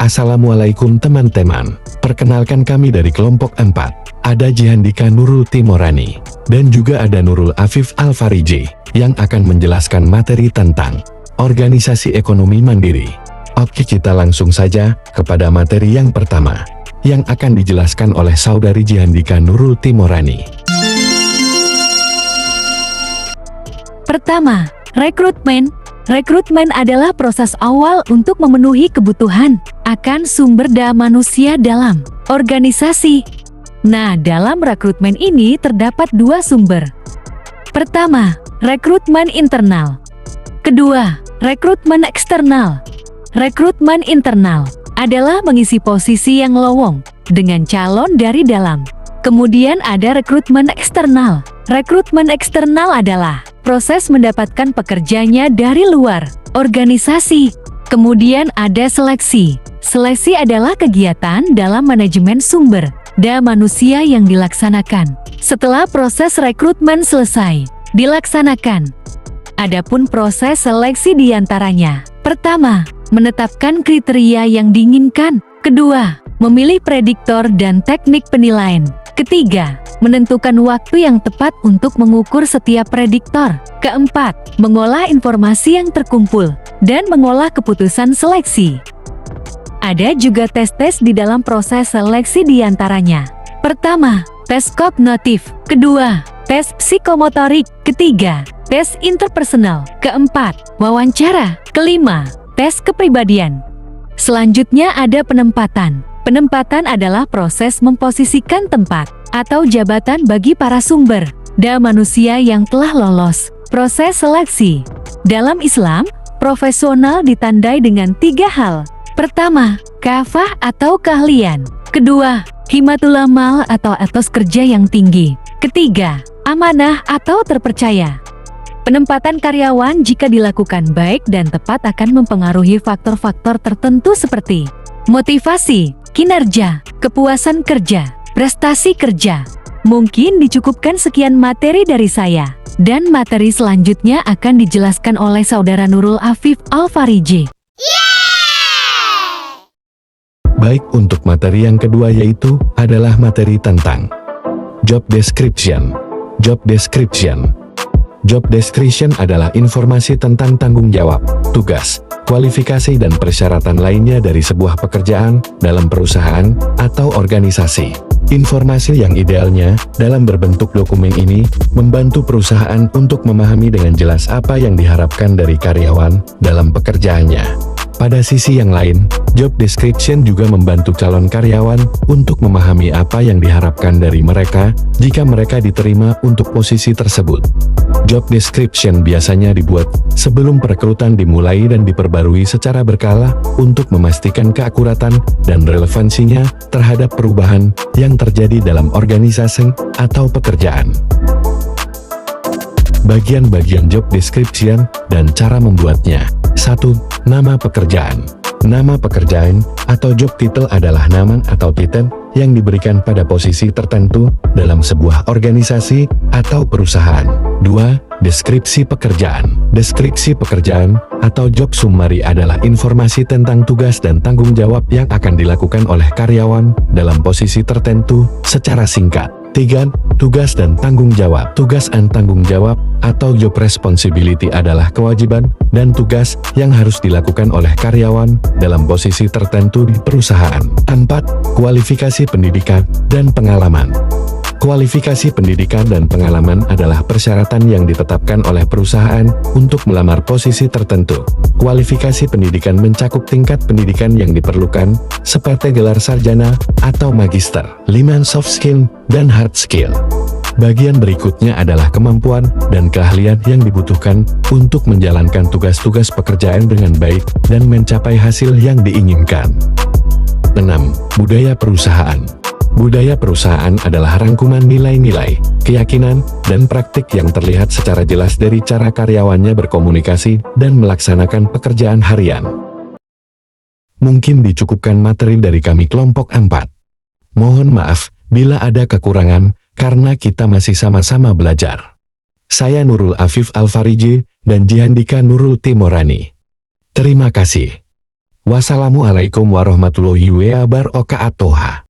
Assalamualaikum teman-teman. Perkenalkan kami dari kelompok 4. Ada Jihandika Nurul Timorani. Dan juga ada Nurul Afif Al-Fariji yang akan menjelaskan materi tentang organisasi ekonomi mandiri. Oke, kita langsung saja kepada materi yang pertama yang akan dijelaskan oleh Saudari Jihandika Nurul Timorani. Pertama, rekrutmen. Rekrutmen adalah proses awal untuk memenuhi kebutuhan akan sumber daya manusia dalam organisasi. Nah, dalam rekrutmen ini terdapat dua sumber. Pertama, rekrutmen internal. Kedua, rekrutmen eksternal. Rekrutmen internal adalah mengisi posisi yang lowong dengan calon dari dalam. Kemudian ada rekrutmen eksternal. Rekrutmen eksternal adalah proses mendapatkan pekerjanya dari luar organisasi. Kemudian ada seleksi. Seleksi adalah kegiatan dalam manajemen sumber daya manusia yang dilaksanakan setelah proses rekrutmen selesai dilaksanakan. Adapun proses seleksi diantaranya: pertama, menetapkan kriteria yang diinginkan. Kedua, memilih prediktor dan teknik penilaian. Ketiga, menentukan waktu yang tepat untuk mengukur setiap prediktor. Keempat, mengolah informasi yang terkumpul dan mengolah keputusan seleksi. Ada juga tes-tes di dalam proses seleksi diantaranya. Pertama, tes kognitif. Kedua, tes psikomotorik. Ketiga, tes interpersonal. Keempat, wawancara. Kelima, tes kepribadian. Selanjutnya ada penempatan. Penempatan adalah proses memposisikan tempat atau jabatan bagi para sumber daya manusia yang telah lolos proses seleksi. Dalam Islam, profesional ditandai dengan 3 hal. Pertama, kafah atau keahlian. Kedua, himatul amal atau etos kerja yang tinggi. Ketiga, amanah atau terpercaya. Penempatan karyawan jika dilakukan baik dan tepat akan mempengaruhi faktor-faktor tertentu seperti motivasi, kinerja, kepuasan kerja, prestasi kerja. Mungkin dicukupkan sekian materi dari saya, dan materi selanjutnya akan dijelaskan oleh Saudara Nurul Afif Al-Fariji. Baik, untuk materi yang kedua yaitu adalah materi tentang job description. Job description. Job description adalah informasi tentang tanggung jawab, tugas, kualifikasi dan persyaratan lainnya dari sebuah pekerjaan dalam perusahaan atau organisasi. Informasi yang idealnya dalam berbentuk dokumen ini membantu perusahaan untuk memahami dengan jelas apa yang diharapkan dari karyawan dalam pekerjaannya. Pada sisi yang lain, job description juga membantu calon karyawan untuk memahami apa yang diharapkan dari mereka jika mereka diterima untuk posisi tersebut. Job description biasanya dibuat sebelum perekrutan dimulai dan diperbarui secara berkala untuk memastikan keakuratan dan relevansinya terhadap perubahan yang terjadi dalam organisasi atau pekerjaan. Bagian-bagian job description dan cara membuatnya. 1. Nama pekerjaan. Nama pekerjaan atau job title adalah nama atau titel yang diberikan pada posisi tertentu dalam sebuah organisasi atau perusahaan. 2. Deskripsi pekerjaan. Deskripsi pekerjaan atau job summary adalah informasi tentang tugas dan tanggung jawab yang akan dilakukan oleh karyawan dalam posisi tertentu secara singkat. 3. Tugas dan tanggung jawab. Tugas dan tanggung jawab atau job responsibility adalah kewajiban dan tugas yang harus dilakukan oleh karyawan dalam posisi tertentu di perusahaan. 4. Kualifikasi pendidikan dan pengalaman. Kualifikasi pendidikan dan pengalaman adalah persyaratan yang ditetapkan oleh perusahaan untuk melamar posisi tertentu. Kualifikasi pendidikan mencakup tingkat pendidikan yang diperlukan, seperti gelar sarjana atau magister. 5. Soft skill dan hard skill. Bagian berikutnya adalah kemampuan dan keahlian yang dibutuhkan untuk menjalankan tugas-tugas pekerjaan dengan baik dan mencapai hasil yang diinginkan. 6. Budaya perusahaan. Budaya perusahaan adalah rangkuman nilai-nilai, keyakinan, dan praktik yang terlihat secara jelas dari cara karyawannya berkomunikasi dan melaksanakan pekerjaan harian. Mungkin dicukupkan materi dari kami kelompok 4. Mohon maaf bila ada kekurangan, karena kita masih sama-sama belajar. Saya Nurul Afif Al-Fariji dan Jihandika Nurul Timorani. Terima kasih. Wassalamualaikum warahmatullahi wabarakatuh.